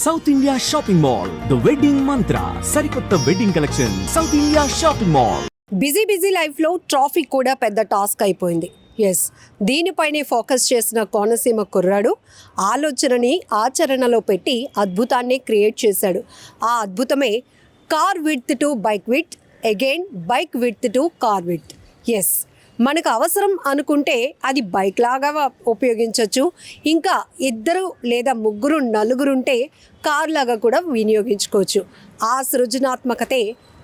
South India shopping mall, the wedding మంత్ర, సరికొత్త wedding collection, south India shopping mall. Busy life లో traffic కూడా పెద్ద task అయిపోయింది. Yes, దీనిపైనే focus చేసిన కోనసీమ కుర్రాడు ఆలోచనని ఆచరణలో పెట్టి అద్భుతాన్ని క్రియేట్ చేశాడు. ఆ అద్భుతమే car width to bike width, again bike width to car width. Yes, మనకు అవసరం అనుకుంటే అది బైక్ లాగా ఉపయోగించవచ్చు. ఇంకా ఇద్దరు లేదా ముగ్గురు నలుగురుంటే కార్ లాగా కూడా వినియోగించుకోవచ్చు. ఆ సృజనాత్మకతే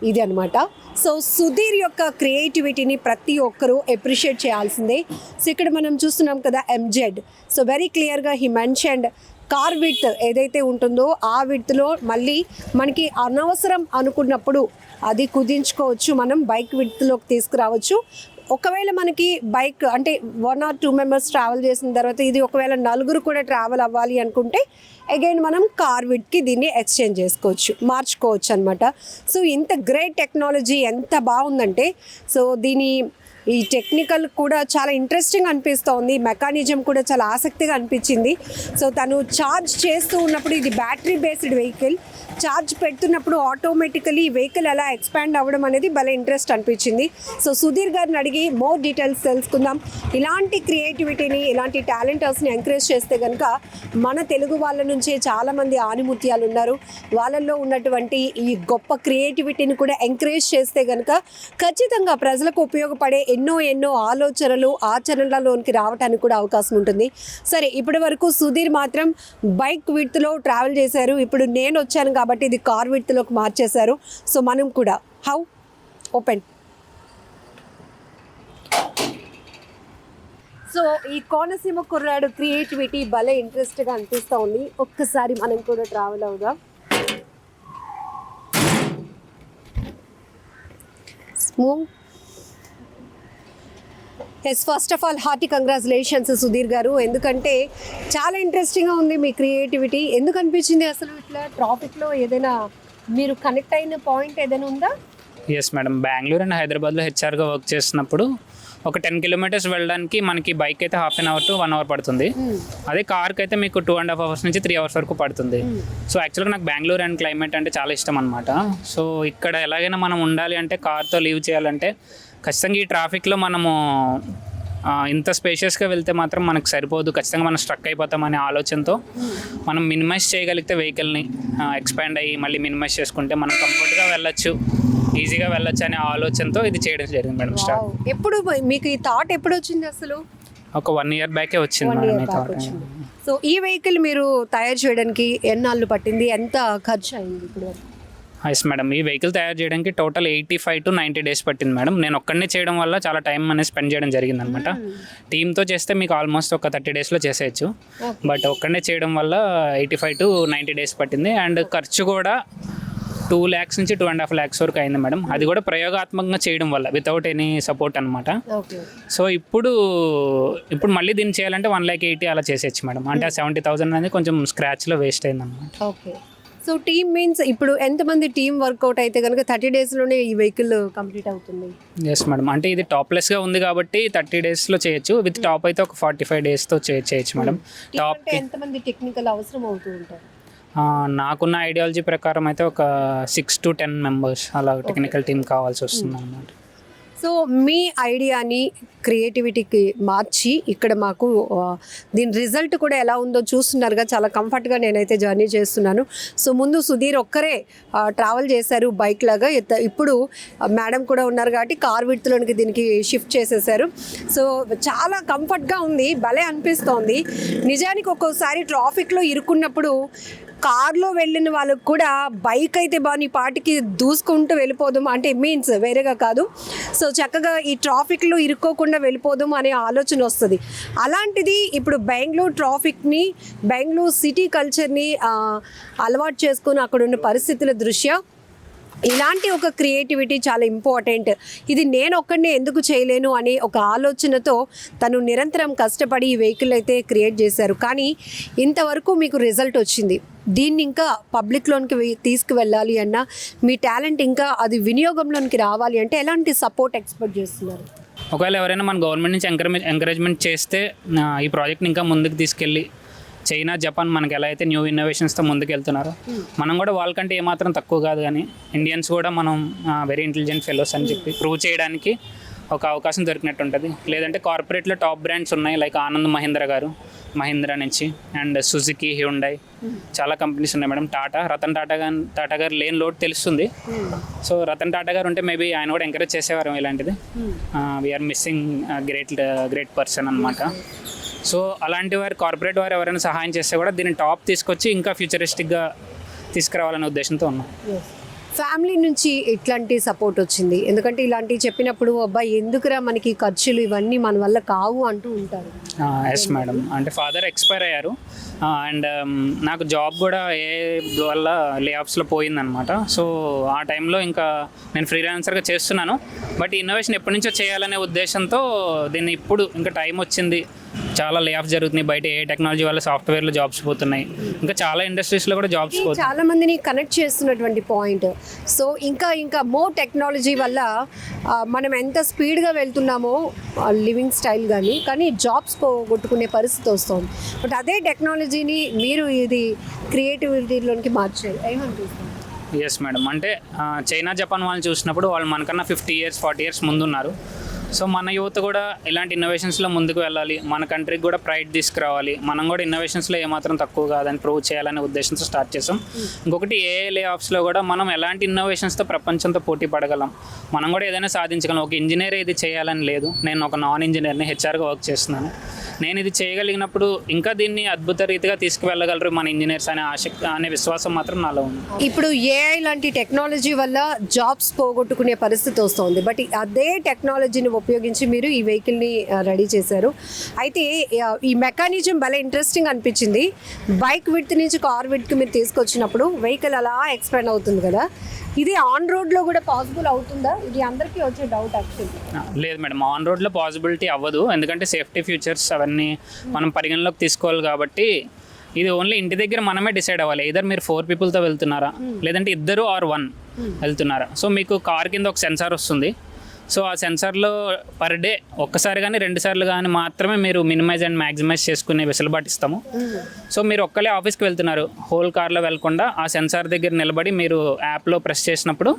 ఇది అనమాట. సో సుధీర్ యొక్క క్రియేటివిటీని ప్రతి ఒక్కరూ అప్రిషియేట్ చేయాల్సిందే. సో ఇక్కడ మనం చూస్తున్నాం కదా ఎంజెడ్. సో వెరీ క్లియర్గా హీ మెన్షన్డ్ కార్ విడ్త్ ఏదైతే ఉంటుందో ఆ విడ్త్లో మళ్ళీ మనకి అనవసరం అనుకున్నప్పుడు అది కుదించుకోవచ్చు, మనం బైక్ విడ్త్లోకి తీసుకురావచ్చు. ఒకవేళ మనకి బైక్ అంటే 1 or 2 మెంబర్స్ ట్రావెల్ చేసిన తర్వాత ఇది ఒకవేళ నలుగురు కూడా ట్రావెల్ అవ్వాలి అనుకుంటే అగైన్ మనం కార్ విడ్కి దీన్ని ఎక్స్చేంజ్ చేసుకోవచ్చు, మార్చుకోవచ్చు అనమాట. సో ఇంత గ్రేట్ టెక్నాలజీ ఎంత బాగుందంటే, సో ఈ టెక్నికల్ కూడా చాలా ఇంట్రెస్టింగ్ అనిపిస్తోంది. మెకానిజం కూడా చాలా ఆసక్తిగా అనిపించింది. సో తను ఛార్జ్ చేస్తూ ఉన్నప్పుడు ఇది బ్యాటరీ బేస్డ్ వెహికల్, ఛార్జ్ పెడుతున్నప్పుడు ఆటోమేటికలీ ఈ వెహికల్ ఎలా ఎక్స్పాండ్ అవ్వడం అనేది భలే ఇంట్రెస్ట్ అనిపించింది. సో సుధీర్ గారిని అడిగి మోర్ డీటెయిల్స్ తెలుసుకుందాం. ఇలాంటి క్రియేటివిటీని, ఇలాంటి టాలెంటర్స్ని ఎంకరేజ్ చేస్తే కనుక మన తెలుగు వాళ్ళ నుంచే చాలామంది ఆనిముత్యాలు ఉన్నారు. వాళ్ళల్లో ఉన్నటువంటి ఈ గొప్ప క్రియేటివిటీని కూడా ఎంకరేజ్ చేస్తే కనుక ఖచ్చితంగా ప్రజలకు ఉపయోగపడే ఎన్నో ఆలోచనలు ఆచరణలలోనికి రావడానికి కూడా అవకాశం ఉంటుంది. సరే, ఇప్పటి వరకు సుధీర్ మాత్రం బైక్ విడ్త్లో ట్రావెల్ చేశారు. ఇప్పుడు నేను వచ్చాను కాబట్టి ఇది కార్ విడ్త్లోకి మార్చేశారు. సో మనం కూడా హౌ ఓపెన్. సో ఈ కోనసీమ కుర్రాడు క్రియేటివిటీ భలే ఇంట్రెస్ట్గా అనిపిస్తూ ఉంది. ఒక్కసారి మనం కూడా ట్రావెల్ అవుదాం. Smooth. Yes, first of all hearty congratulations Sudheer garu. ఎందుకంటే చాలా ఇంట్రెస్టింగ్గా ఉంది మీ క్రియేటివిటీ. ఎందుకు అనిపించింది అసలు ఇట్లా ట్రాఫిక్లో ఏదైనా మీరు కనెక్ట్ అయిన పాయింట్ ఏదైనా ఉందా? ఎస్ మేడం, బెంగళూరు అండ్ హైదరాబాద్లో హెచ్ఆర్గా వర్క్ చేసినప్పుడు ఒక 10 kilometers వెళ్ళడానికి మనకి బైక్ అయితే 1/2 hour to 1 hour పడుతుంది. అదే కార్కి అయితే మీకు 2.5 hours నుంచి 3 hours వరకు పడుతుంది. సో యాక్చువల్గా నాకు బెంగళూరు అండ్ క్లైమేట్ అంటే చాలా ఇష్టం అనమాట. సో ఇక్కడ ఎలాగైనా మనం ఉండాలి అంటే, కార్తో లీవ్ చేయాలంటే ఖచ్చితంగా ఈ ట్రాఫిక్లో మనము ఇంత స్పేషియస్గా వెళ్తే మాత్రం మనకు సరిపోదు, ఖచ్చితంగా మనం స్ట్రక్ అయిపోతామనే ఆలోచనతో మనం మినిమైజ్ చేయగలిగితే వెహికల్ని ఎక్స్పాండ్ అయ్యి మళ్ళీ మినిమైజ్ చేసుకుంటే మనం కంఫర్ట్గా వెళ్ళొచ్చు, ఈజీగా వెళ్ళొచ్చు అనే ఆలోచనతో ఇది చేయడం జరిగింది మేడం. స్టార్ట్ ఎప్పుడు మీకు ఈ థాట్ ఎప్పుడు వచ్చింది అసలు? ఒక 1 year బ్యాకే వచ్చింది మేడం ఈ థాట్. సో ఈ వెహికల్ మీరు తయారు చేయడానికి ఎన్నాళ్ళు పట్టింది, ఎంత ఖర్చు అయింది ఇప్పుడు? ఎస్ మేడం, ఈ వెహికల్ తయారు చేయడానికి టోటల్ 85 to 90 days పట్టింది మేడం. నేను ఒక్కడనే చేయడం వల్ల చాలా టైం అనేది స్పెండ్ చేయడం జరిగింది అనమాట. టీమ్తో చేస్తే మీకు ఆల్మోస్ట్ ఒక 30 daysలో చేసేయచ్చు. బట్ ఒక్కడనే చేయడం వల్ల 85 to 90 days పట్టింది. అండ్ ఖర్చు కూడా 2 lakhs నుంచి 2.5 lakhs వరకు అయింది మేడం. అది కూడా ప్రయోగాత్మకంగా చేయడం వల్ల, వితౌట్ ఎనీ సపోర్ట్ అనమాట. సో ఇప్పుడు మళ్ళీ దీన్ని చేయాలంటే 1,80,000 అలా చేసేయచ్చు మేడం. అంటే ఆ 70,000 అనేది కొంచెం స్క్రాచ్లో వేస్ట్ అయింది అనమాట. ఓకే. సో టీమ్ మీన్స్ ఇప్పుడు ఎంతమంది టీమ్ వర్కౌట్ అయితే కనుక 30 daysలోనే ఈ వెహికల్ కంప్లీట్ అవుతుంది? ఎస్ మేడం, అంటే ఇది టాప్లెస్గా ఉంది కాబట్టి 30 daysలో చేయొచ్చు. విత్ టాప్ అయితే ఒక 45 daysతో చేయొచ్చు మేడం. టాప్కి ఎంతమంది టెక్నికల్ అవసరం అవుతూ ఉంటారు? నాకున్న ఐడియాలజీ ప్రకారం అయితే ఒక 6 to 10 members అలా టెక్నికల్ టీమ్ కావాల్సి వస్తుంది అనమాట. సో మీ ఐడియాని క్రియేటివిటీకి మార్చి ఇక్కడ మాకు దీని రిజల్ట్ కూడా ఎలా ఉందో చూస్తున్నారుగా. చాలా కంఫర్ట్గా నేనైతే జర్నీ చేస్తున్నాను. సో ముందు సుధీర్ ఒక్కరే ట్రావెల్ చేశారు బైక్ లాగా. ఇప్పుడు మేడం కూడా ఉన్నారు కాబట్టి కార్ విడ్త్లోనికి దీనికి షిఫ్ట్ చేసేసారు. సో చాలా కంఫర్ట్గా ఉంది, భలే అనిపిస్తోంది. నిజానికి ఒక్కోసారి ట్రాఫిక్లో ఇరుక్కున్నప్పుడు కార్లో వెళ్ళిన వాళ్ళకు కూడా బైక్ అయితే బాగా పాటికి దూసుకుంటూ వెళ్ళిపోదాం అంటే మీన్స్ వేరేగా కాదు. సో చక్కగా ఈ ట్రాఫిక్లో ఇరుక్కోకుండా వెళ్ళిపోదాం అనే ఆలోచన వస్తుంది. అలాంటిది ఇప్పుడు బెంగళూరు ట్రాఫిక్ని, బెంగళూరు సిటీ కల్చర్ని అలవాటు చేసుకుని అక్కడ ఉన్న పరిస్థితుల దృష్ట్యా ఇలాంటి ఒక క్రియేటివిటీ చాలా ఇంపార్టెంట్. ఇది నేను ఒక్కడినే ఎందుకు చేయలేను అనే ఒక ఆలోచనతో తను నిరంతరం కష్టపడి ఈ వెహికల్ అయితే క్రియేట్ చేశారు. కానీ ఇంతవరకు మీకు రిజల్ట్ వచ్చింది. దీన్ని ఇంకా పబ్లిక్లోనికి తీసుకువెళ్ళాలి అన్నా, మీ టాలెంట్ ఇంకా అది వినియోగంలోనికి రావాలి అంటే ఎలాంటి సపోర్ట్ ఎక్స్పెక్ట్ చేస్తున్నారు? ఒకవేళ ఎవరైనా మన గవర్నమెంట్ నుంచి ఎంకరేజ్మెంట్ చేస్తే ఈ ప్రాజెక్ట్ని ఇంకా ముందుకు తీసుకెళ్ళి చైనా జపాన్ మనకి ఎలా అయితే న్యూ ఇన్నోవేషన్స్తో ముందుకు వెళ్తున్నారో మనం కూడా వాళ్ళకంటే ఏమాత్రం తక్కువ కాదు, కానీ ఇండియన్స్ కూడా మనం వెరీ ఇంటెలిజెంట్ ఫెలోస్ అని చెప్పి ప్రూవ్ చేయడానికి ఒక అవకాశం దొరికినట్టు ఉంటుంది. లేదంటే కార్పొరేట్లో టాప్ బ్రాండ్స్ ఉన్నాయి, లైక్ ఆనంద్ మహీంద్రా నుంచి, అండ్ సుజుకి, హ్యుండై, చాలా కంపెనీస్ ఉన్నాయి మేడం. రతన్ టాటా గారు లేని లోటు తెలుస్తుంది. సో రతన్ టాటా గారు ఉంటే మేబీ ఆయన కూడా ఎంకరేజ్ చేసేవారు ఇలాంటిది. వీఆర్ మిస్సింగ్ గ్రేట్ పర్సన్ అనమాట. సో అలాంటి వారు కార్పొరేట్ వారు ఎవరైనా సహాయం చేస్తే కూడా దీన్ని టాప్ తీసుకొచ్చి ఇంకా ఫ్యూచరిస్టిక్గా తీసుకురావాలనే ఉద్దేశంతో ఉన్నాం. ఫ్యామిలీ నుంచి ఎట్లాంటి సపోర్ట్ వచ్చింది? ఎందుకంటే ఇలాంటివి చెప్పినప్పుడు అబ్బాయి ఎందుకురా మనకి ఖర్చులు ఇవన్నీ మన వల్ల కావు అంటూ ఉంటారు. ఎస్ మేడం, అంటే ఫాదర్ ఎక్స్పైర్ అయ్యారు అండ్ నాకు జాబ్ కూడా వల్ల లే ఆఫ్స్లో పోయిందనమాట. సో ఆ టైంలో ఇంకా నేను ఫ్రీలాన్సర్గా చేస్తున్నాను. బట్ ఇన్నోవేషన్ ఎప్పటి నుంచో చేయాలనే ఉద్దేశంతో దీన్ని ఇప్పుడు ఇంకా టైం వచ్చింది. చాలా లే ఆఫ్ జరుగుతున్నాయి బయట, ఏ టెక్నాలజీ వల్ల సాఫ్ట్వేర్లో జాబ్స్ పోతున్నాయి, ఇంకా చాలా ఇండస్ట్రీస్లో కూడా జాబ్స్ పోతున్నాయి. చాలా మందిని కనెక్ట్ చేస్తున్నటువంటి పాయింట్. సో ఇంకా మోర్ టెక్నాలజీ వల్ల మనం ఎంత స్పీడ్గా వెళ్తున్నామో లివింగ్ స్టైల్ కానీ జాబ్స్ పోగొట్టుకునే పరిస్థితి వస్తుంది. బట్ అదే టెక్నాలజీని మీరు ఇది క్రియేటివిటీలోనికి మార్చారు, ఏమనిపిస్తుంది? ఎస్ మేడం, అంటే చైనా జపాన్ వాళ్ళని చూసినప్పుడు వాళ్ళు మనకన్నా 50 years 40 years ముందున్నారు. సో మన యూత్ కూడా ఇలాంటి ఇన్నోవేషన్స్లో ముందుకు వెళ్ళాలి, మన కంట్రీకి కూడా ప్రైడ్ తీసుకురావాలి, మనం కూడా ఇన్నోవేషన్స్లో ఏమాత్రం తక్కువ కాదని ప్రూవ్ చేయాలనే ఉద్దేశంతో స్టార్ట్ చేసాం. ఇంకొకటి లే ఆఫ్స్లో కూడా మనం ఎలాంటి ఇన్నోవేషన్స్తో ప్రపంచంతో పోటీ పడగలం, మనం కూడా ఏదైనా సాధించగలం. ఒక ఇంజనీర్ ఇది చేయాలని లేదు, నేను ఒక నాన్ ఇంజనీర్ని హెచ్ఆర్గా వర్క్ చేస్తున్నాను. నేను ఇది చేయగలిగినప్పుడు ఇంకా దీన్ని అద్భుత రీతిగా తీసుకువెళ్ళగలరు మన ఇంజనీర్స్ అనే విశ్వాసం మాత్రం నాలో ఉంది. ఇప్పుడు ఏఐ లాంటి టెక్నాలజీ వల్ల జాబ్స్ పోగొట్టుకునే పరిస్థితి వస్తుంది. బట్ అదే టెక్నాలజీని ఉపయోగించి మీరు ఈ వెహికల్ని రెడీ చేశారు. అయితే ఈ మెకానిజం భలే ఇంట్రెస్టింగ్ అనిపించింది. బైక్ విడ్త్ నుంచి కార్ విడ్త్కి మీరు తీసుకొచ్చినప్పుడు వెహికల్ అలా ఎక్స్పాండ్ అవుతుంది కదా, ఇది ఆన్ రోడ్లో కూడా పాసిబుల్ అవుతుందా? ఇది అందరికీ వచ్చే డౌట్ యాక్చువల్లీ. లేదు మేడం, ఆన్ రోడ్లో పాసిబిలిటీ అవ్వదు, ఎందుకంటే సేఫ్టీ ఫీచర్స్ అవన్నీ మనం పరిగణలోకి తీసుకోవాలి. కాబట్టి ఇది ఓన్లీ ఇంటి దగ్గర మనమే డిసైడ్ అవ్వాలి, ఇద్దరు మీరు 4 peopleతో వెళ్తున్నారా లేదంటే 2 or 1 వెళ్తున్నారా. సో మీకు కార్ కింద ఒక సెన్సార్ వస్తుంది. సో ఆ సెన్సార్లో పర్ డే ఒక్కసారి కానీ 2 సార్లు కానీ మాత్రమే మీరు మినిమైజ్ అండ్ మ్యాక్సిమైజ్ చేసుకునే వెసులుబాటు ఇస్తాము. సో మీరు ఒక్కలే ఆఫీస్కి వెళ్తున్నారు, హోల్ కార్లో వెళ్లకుండా ఆ సెన్సార్ దగ్గర నిలబడి మీరు యాప్లో ప్రెస్ చేసినప్పుడు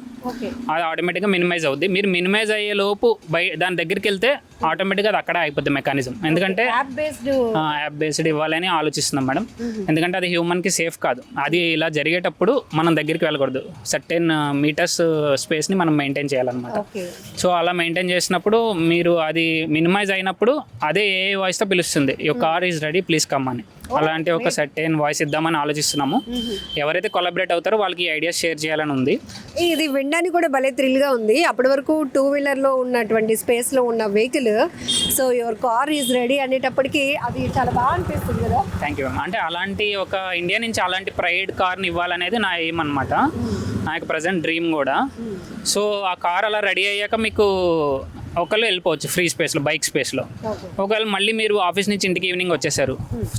అది ఆటోమేటిక్గా మినిమైజ్ అవుద్ది. మీరు మినిమైజ్ అయ్యే లోపు దాని దగ్గరికి వెళ్తే ఆటోమేటిక్గా అది అక్కడే అయిపోద్ది మెకానిజం. ఎందుకంటే యాప్ బేస్డ్ ఇవ్వాలని ఆలోచిస్తున్నాం మేడం, ఎందుకంటే అది హ్యూమన్కి సేఫ్ కాదు. అది ఇలా జరిగేటప్పుడు మనం దగ్గరికి వెళ్ళకూడదు, సర్టెన్ మీటర్స్ స్పేస్ని మనం మెయింటైన్ చేయాలన్నమాట. సో అలా మెయింటైన్ చేసినప్పుడు మీరు అది మినిమైజ్ అయినప్పుడు అదే ఏ వాయిస్తో పిలుస్తుంది, your car is ready please come అని. అలాంటి ఒక సర్టెన్ వాయిస్ ఇద్దామని ఆలోచిస్తున్నాము. ఎవరైతే కొలాబరేట్ అవుతారో వాళ్ళకి ఈ ఐడియా షేర్ చేయాలని ఉంది. ఇది వినడానికి కూడా భలే థ్రిల్గా ఉంది. అప్పటి వరకు 2-wheelerలో ఉన్నటువంటి స్పేస్లో ఉన్న vehicle, so your car is ready అనేటప్పటికీ అది చాలా బాగా అనిపిస్తుంది కదా. Thank you ma'am. అంటే అలాంటి ఒక ఇండియా నుంచి అలాంటి ప్రైడ్ కార్ని ఇవ్వాలనేది నా ఎయిమ్ అనమాట, నాకు ప్రజెంట్ డ్రీమ్ కూడా. సో ఆ కార్ అలా రెడీ అయ్యాక మీకు ఒకళ్ళు వెళ్ళిపోవచ్చు ఫ్రీ స్పేస్లో, బైక్ స్పేస్లో. ఒకవేళ మళ్ళీ మీరు ఆఫీస్ నుంచి ఇంటికి ఈవినింగ్ వచ్చేసారు,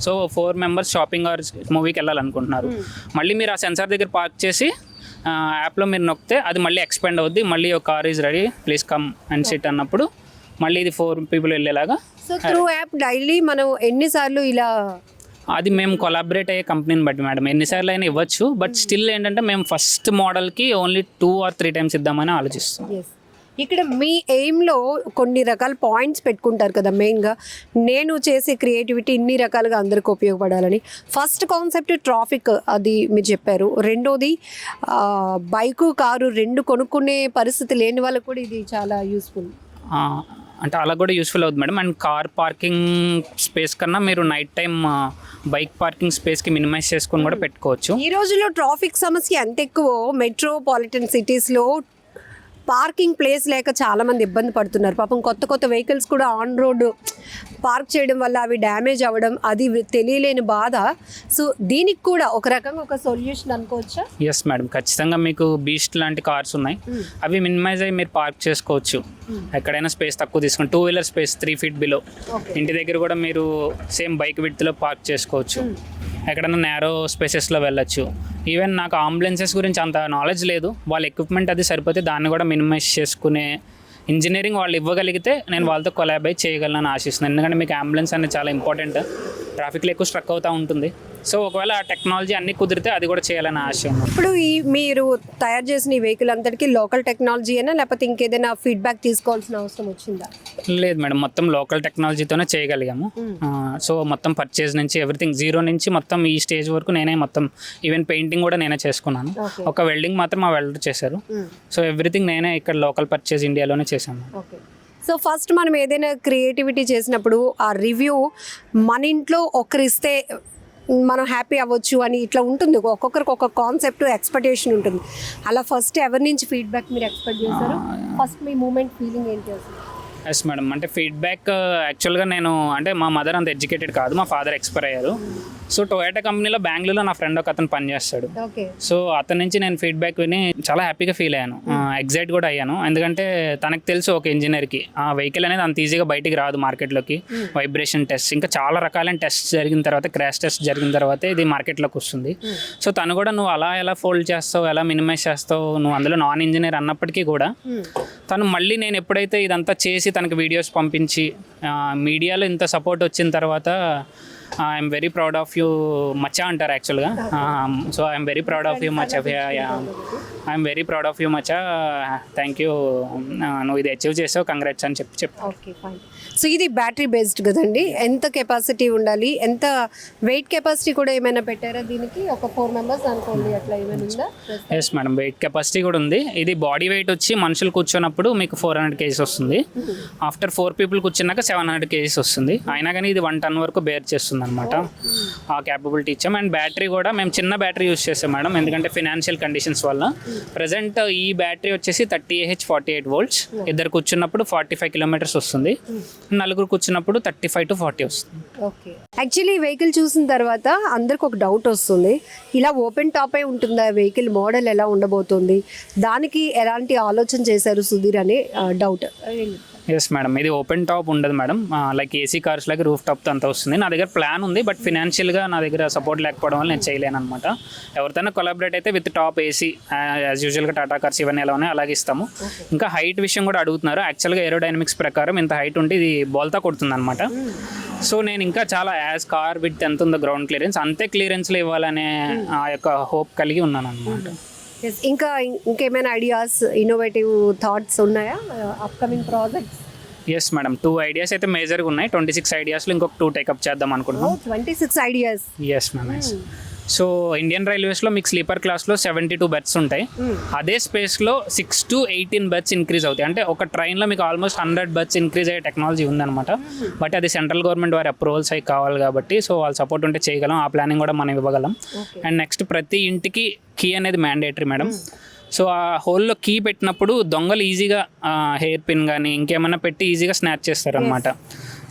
సో 4 members షాపింగ్ ఆర్ మూవీకి వెళ్ళాలనుకుంటున్నారు, మళ్ళీ మీరు ఆ సెన్సార్ దగ్గర పార్క్ చేసి యాప్లో మీరు నొక్కితే అది మళ్ళీ ఎక్స్పెండ్ అవుద్ది. మళ్ళీ ఒక car is ready please come and sit అన్నప్పుడు మళ్ళీ ఇది 4 people వెళ్ళేలాగా. సో త్రూ యాప్ డైలీ మనం ఎన్నిసార్లు ఇలా, అది మేము కొలాబరేట్ అయ్యే కంపెనీని బట్టి మేడం ఎన్నిసార్లు అయినా ఇవ్వచ్చు. బట్ స్టిల్ ఏంటంటే మేము ఫస్ట్ మోడల్కి ఓన్లీ 2 or 3 times ఇద్దామని ఆలోచిస్తాం. ఇక్కడ మీ ఎయిమ్లో కొన్ని రకాల పాయింట్స్ పెట్టుకుంటారు కదా, మెయిన్గా నేను చేసే క్రియేటివిటీ ఇన్ని రకాలుగా అందరికి ఉపయోగపడాలని. ఫస్ట్ కాన్సెప్ట్ ట్రాఫిక్, అది మీరు చెప్పారు. రెండోది బైకు కారు 2 కొనుక్కునే పరిస్థితి లేని వాళ్ళకు కూడా ఇది చాలా యూస్ఫుల్. అంటే అలా కూడా యూస్ఫుల్ అవుతుంది madam. And car parking space కన్నా మీరు నైట్ టైం బైక్ పార్కింగ్ స్పేస్కి మినిమైజ్ చేసుకొని కూడా పెట్టుకోవచ్చు. ఈ రోజుల్లో ట్రాఫిక్ సమస్య ఎంత ఎక్కువ, మెట్రోపాలిటన్ సిటీస్లో పార్కింగ్ ప్లేస్ లేక చాలామంది ఇబ్బంది పడుతున్నారు. పాపం కొత్త వెహికల్స్ కూడా ఆన్ రోడ్ పార్క్ చేయడం వల్ల అవి డ్యామేజ్ అవ్వడం, అది తెలియలేని బాధ. సో దీనికి కూడా ఒక రకంగా ఒక సొల్యూషన్ అనుకోవచ్చా? ఎస్ మేడం, ఖచ్చితంగా మీకు బీస్ట్ లాంటి కార్స్ ఉన్నాయి, అవి మినిమైజ్ అయ్యి మీరు పార్క్ చేసుకోవచ్చు. ఎక్కడైనా స్పేస్ తక్కువ తీసుకుని 2-wheeler స్పేస్ 3 feet బిలో ఇంటి దగ్గర కూడా మీరు సేమ్ బైక్ విడ్త్లో పార్క్ చేసుకోవచ్చు. ఎక్కడైనా నేరో స్పేసెస్లో వెళ్ళొచ్చు. ఈవెన్ నాకు అంబులెన్సెస్ గురించి అంత నాలెడ్జ్ లేదు, వాళ్ళ ఎక్విప్మెంట్ అది సరిపోతే దాన్ని కూడా మినిమైజ్ చేసుకునే ఇంజనీరింగ్ వాళ్ళు ఇవ్వగలిగితే నేను వాళ్ళతో కొలాబరేట్ చేయగలను ఆశిస్తున్నాను. ఎందుకంటే మీకు అంబులెన్స్ అనేది చాలా ఇంపార్టెంట్. ట్రాఫిక్లో ఎక్కువ స్ట్రక్ అవుతూ ఉంటుంది. సో ఒకవేళ ఆ టెక్నాలజీ అన్నీ కుదిరితే అది కూడా చేయాలని ఆశ ఉంది. ఇప్పుడు మీరు తయారు చేసిన ఈ వెహికల్ అంతటికి లోకల్ టెక్నాలజీ అయినా లేకపోతే ఇంకేదైనా ఫీడ్బ్యాక్ తీసుకోవాల్సిన అవసరం వచ్చిందా? లేదు మేడం, మొత్తం లోకల్ టెక్నాలజీతోనే చేయగలిగాము. సో మొత్తం పర్చేజ్ నుంచి ఎవ్రీథింగ్ జీరో నుంచి మొత్తం ఈ స్టేజ్ వరకు నేనే మొత్తం ఈవెన్ పెయింటింగ్ కూడా నేనే చేసుకున్నాను. ఒక వెల్డింగ్ మాత్రం మా వెల్డర్ చేశారు. సో ఎవ్రీథింగ్ నేనే ఇక్కడ లోకల్ పర్చేజ్ ఇండియాలోనే చేశాను. ఓకే. సో ఫస్ట్ మనం ఏదైనా క్రియేటివిటీ చేసినప్పుడు ఆ రివ్యూ మన ఇంట్లో ఒకరిస్తే మనం హ్యాపీ అవ్వచ్చు అని ఇట్లా ఉంటుంది. ఒక్కొక్కరికి ఒక కాన్సెప్ట్ ఎక్స్పెక్టేషన్ ఉంటుంది. అలా ఫస్ట్ ఎవరి నుంచి ఫీడ్బ్యాక్ మీరు ఎక్స్పెక్ట్ చేశారు? ఫస్ట్ మీ మూమెంట్ ఫీలింగ్ ఏంటి అసలు? ఎస్ మేడం, అంటే ఫీడ్బ్యాక్ యాక్చువల్గా నేను అంటే మా మదర్ అంత ఎడ్యుకేటెడ్ కాదు, మా ఫాదర్ ఎక్స్పైర్ అయ్యారు. సో టొయోటా కంపెనీలో బెంగళూరులో నా ఫ్రెండ్ ఒక అతను పనిచేస్తాడు. సో అతని నుంచి నేను ఫీడ్బ్యాక్ విని చాలా హ్యాపీగా ఫీల్ అయ్యాను, ఎగ్జైట్ కూడా అయ్యాను. ఎందుకంటే తనకు తెలుసు ఒక ఇంజనీర్కి ఆ వెహికల్ అనేది అంత ఈజీగా బయటికి రాదు మార్కెట్లోకి. వైబ్రేషన్ టెస్ట్ ఇంకా చాలా రకాలైన టెస్ట్ జరిగిన తర్వాత, క్రాష్ టెస్ట్ జరిగిన తర్వాత ఇది మార్కెట్లోకి వస్తుంది. సో తను కూడా నువ్వు అలా ఎలా ఫోల్డ్ చేస్తావు, ఎలా మినిమైజ్ చేస్తావు, నువ్వు అందులో నాన్ ఇంజనీర్ అన్నప్పటికీ కూడా తను మళ్ళీ నేను ఎప్పుడైతే ఇదంతా చేసి తనకి వీడియోస్ పంపించి మీడియాలో ఇంత సపోర్ట్ వచ్చిన తర్వాత I'm very proud of you మచ్చా అంటారు యాక్చువల్గా. So I'm very proud of you మచ్చా, I'm very proud of you మచ్చా, థ్యాంక్ యూ, నువ్వు ఇది అచీవ్ చేసావు, కంగ్రాట్స్ అని చెప్పి. Okay fine. సో ఇది బ్యాటరీ బేస్డ్ కదండి, ఎంత కెపాసిటీ ఉండాలి, ఎంత వెయిట్ కెపాసిటీ కూడా ఏమైనా పెట్టారా దీనికి? ఒక 4 members అనుకోండి, అట్లా ఏమైనా ఉందా? ఎస్ మేడం, వెయిట్ కెపాసిటీ కూడా ఉంది. ఇది బాడీ వెయిట్ వచ్చి మనుషులు కూర్చున్నప్పుడు మీకు 400 kgs వస్తుంది. ఆఫ్టర్ 4 people కూర్చున్నాక 700 kgs వస్తుంది. అయినా కానీ ఇది 1 ton వరకు బేర్ చేస్తుంది అనమాట. ఆ క్యాపబిలిటీ ఇచ్చాం. అండ్ బ్యాటరీ కూడా మేము చిన్న బ్యాటరీ యూస్ చేసాం మేడం, ఎందుకంటే ఫినాన్షియల్ కండిషన్స్ వల్ల. ప్రజెంట్ ఈ బ్యాటరీ వచ్చేసి 30Ah 48 volts. ఇద్దరు కూర్చున్నప్పుడు 45 kilometers వస్తుంది. నలుగురు కూర్చున్నప్పుడు 35 to 40 వస్తుంది. ఓకే. యాక్చువల్లీ వెహికల్ చూసిన తర్వాత అందరికి ఒక డౌట్ వస్తుంది, ఇలా ఓపెన్ టాపే ఉంటుందా వెహికల్, మోడల్ ఎలా ఉండబోతుంది, దానికి ఎలాంటి ఆలోచన చేశారు సుధీర్ అనే డౌట్. ఎస్ మేడం, ఇది ఓపెన్ టాప్ ఉండదు మేడం, లైక్ ఏసీ కార్స్ లాగా రూఫ్ టాప్తో అంతా వస్తుంది. నా దగ్గర ప్లాన్ ఉంది, బట్ ఫినాన్షియల్గా నా దగ్గర సపోర్ట్ లేకపోవడం వల్ల నేను చేయలేను అనమాట. ఎవరితోనే కొలాబరేట్ అయితే విత్ టాప్ ఏసీ యాజ్ యూజువల్గా టాటా కార్స్ ఇవన్నీ ఎలా ఉన్నాయి అలాగే ఇస్తాము. ఇంకా హైట్ విషయం కూడా అడుగుతున్నారు. యాక్చువల్గా ఏరోడైనమిక్స్ ప్రకారం ఇంత హైట్ ఉంటే ఇది బోల్తా కొడుతుంది అనమాట. సో నేను ఇంకా చాలా యాజ్ కార్ విత్ ఎంత ఉందో గ్రౌండ్ క్లియరెన్స్ అంతే క్లియరెన్స్లో ఇవ్వాలనే ఆ యొక్క హోప్ కలిగి ఉన్నాను అనమాట. ఇంకా ఇంకేమైనా ఐడియాస్, ఇన్నోవేటివ్ థాట్స్ ఉన్నాయా upcoming projects? Yes madam, 2 ideas అయితే మేజర్గా ఉన్నాయి. 26 ideasలో ఇంకొక 2 టేకప్ చేద్దాం అనుకుంటున్నాం. 26 ideas. Yes ma'am. So Indian రైల్వేస్లో మీకు స్లీపర్ క్లాస్లో 72 berths ఉంటాయి. అదే స్పేస్లో 6 to 18 berths ఇంక్రీజ్ అవుతాయి. అంటే ఒక ట్రైన్లో మీకు ఆల్మోస్ట్ 100 berths ఇంక్రీజ్ అయ్యే టెక్నాలజీ ఉందన్నమాట. బట్ అది సెంట్రల్ గవర్నమెంట్ వారి అప్రూవల్స్ అయి కావాలి కాబట్టి, సో వాళ్ళ సపోర్ట్ ఉంటే చేయగలం. ఆ ప్లానింగ్ కూడా మనం ఇవ్వగలం. అండ్ నెక్స్ట్ ప్రతి ఇంటికి కీ అనేది మ్యాండేటరీ మేడం. సో ఆ హోల్లో కీ పెట్టినప్పుడు దొంగలు ఈజీగా హెయిర్ పిన్ కానీ ఇంకేమైనా పెట్టి ఈజీగా స్నాచ్ చేస్తారనమాట.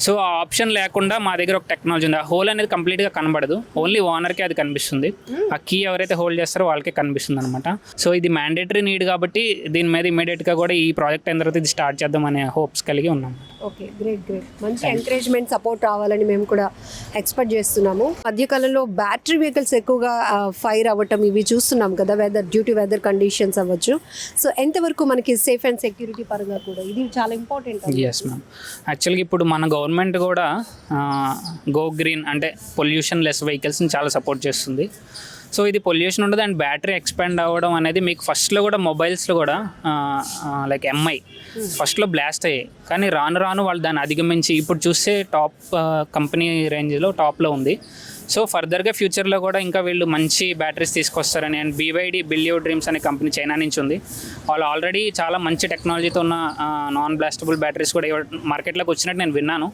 సో ఆ ఆప్షన్ లేకుండా మా దగ్గర ఒక టెక్నాలజీ ఉంది. ఆ హోల్ అనేది కంప్లీట్గా కనబడదు, ఓన్లీ ఓనర్కే అది కనిపిస్తుంది. ఆ కీ ఎవరైతే హోల్డ్ చేస్తారో వాళ్ళకే కనిపిస్తుంది అనమాట. సో ఇది మ్యాండేటరీ నీడ్ కాబట్టి దీని మీద ఇమీడియట్గా కూడా ఈ ప్రాజెక్ట్ అయిన తర్వాత ఇది స్టార్ట్ చేద్దాం అనే హోప్స్ కలిగి ఉన్నాం. Okay, great great. మంచి ఎంకరేజ్మెంట్, సపోర్ట్ రావాలని మేము కూడా ఎక్స్పెక్ట్ చేస్తున్నాము. మధ్యకాలంలో బ్యాటరీ వెహికల్స్ ఎక్కువగా ఫైర్ అవ్వటం ఇవి చూస్తున్నాం కదా, డ్యూ టు వెదర్ కండిషన్స్ అవ్వచ్చు. సో ఎంతవరకు మనకి సేఫ్ అండ్ సెక్యూరిటీ పరంగా కూడా ఇది చాలా ఇంపార్టెంట్. ఎస్ మ్యామ్, యాక్చువల్గా ఇప్పుడు మన గవర్నమెంట్ కూడా గో గ్రీన్ అంటే పొల్యూషన్ లెస్ వెహికల్స్ని చాలా సపోర్ట్ చేస్తుంది. సో ఇది పొల్యూషన్ ఉండదు అండ్ బ్యాటరీ ఎక్స్పాండ్ అవ్వడం అనేది మీకు ఫస్ట్లో కూడా మొబైల్స్లో కూడా లైక్ ఎంఐ ఫస్ట్లో బ్లాస్ట్ అయ్యాయి, కానీ రాను రాను వాళ్ళు దాన్ని అధిగమించి ఇప్పుడు చూస్తే టాప్ కంపెనీ రేంజ్లో టాప్లో ఉంది. సో ఫర్దర్గా ఫ్యూచర్లో కూడా ఇంకా వీళ్ళు మంచి బ్యాటరీస్ తీసుకొస్తారని. అండ్ BYD బిలియో డ్రీమ్స్ అనే కంపెనీ చైనా నుంచి ఉంది. వాళ్ళు ఆల్రెడీ చాలా మంచి టెక్నాలజీతో ఉన్న నాన్ బ్లాస్టబుల్ బ్యాటరీస్ కూడా మార్కెట్లోకి వచ్చినట్టు నేను విన్నాను.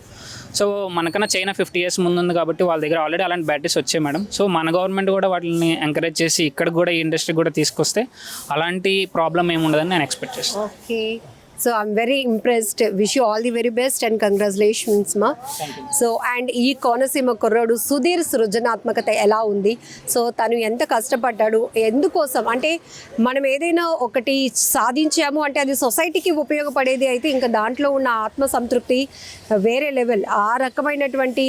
సో మనకన్నా చైనా 50 years ముందు ఉంది కాబట్టి వాళ్ళ దగ్గర ఆల్రెడీ అలాంటి బ్యాటరీస్ వచ్చాయి మేడం. సో మన గవర్నమెంట్ కూడా వాటిని ఎంకరేజ్ చేసి ఇక్కడ కూడా ఈ ఇండస్ట్రీ కూడా తీసుకొస్తే అలాంటి ప్రాబ్లం ఏమి ఉండదని నేను ఎక్స్పెక్ట్ చేస్తాను. Okay, so I'm very impressed. Wish you all the very best and congratulations మా. సో అండ్ ఈ కోనసీమ కుర్రాడు సుధీర్ సృజనాత్మకత ఎలా ఉంది, సో తను ఎంత కష్టపడ్డాడు, ఎందుకోసం అంటే మనం ఏదైనా ఒకటి సాధించాము అంటే అది సొసైటీకి ఉపయోగపడేది అయితే ఇంకా దాంట్లో ఉన్న ఆత్మసంతృప్తి వేరే లెవెల్. ఆ రకమైనటువంటి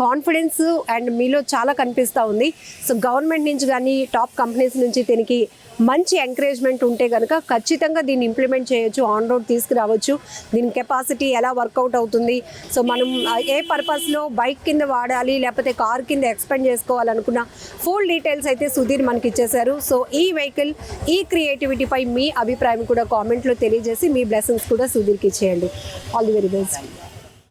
కాన్ఫిడెన్స్ అండ్ మీలో చాలా కనిపిస్తూ ఉంది. సో గవర్నమెంట్ నుంచి కానీ టాప్ కంపెనీస్ నుంచి దీనికి మంచి ఎంకరేజ్మెంట్ ఉంటే కనుక ఖచ్చితంగా దీన్ని ఇంప్లిమెంట్ చేయొచ్చు. ఆన్ రోడ్ తీసుకురావచ్చు. దీని కెపాసిటీ ఎలా వర్కౌట్ అవుతుంది, సో మనం ఏ పర్పస్లో బైక్ కింద వాడాలి లేకపోతే కార్ కింద ఎక్స్పెండ్ చేసుకోవాలనుకున్న ఫుల్ డీటెయిల్స్ అయితే సుధీర్ మనకి ఇచ్చేశారు. సో ఈ వెహికల్, ఈ క్రియేటివిటీపై మీ అభిప్రాయం కూడా కామెంట్లో తెలియజేసి మీ బ్లెస్సింగ్స్ కూడా సుధీర్కి ఇచ్చేయండి. All the very best.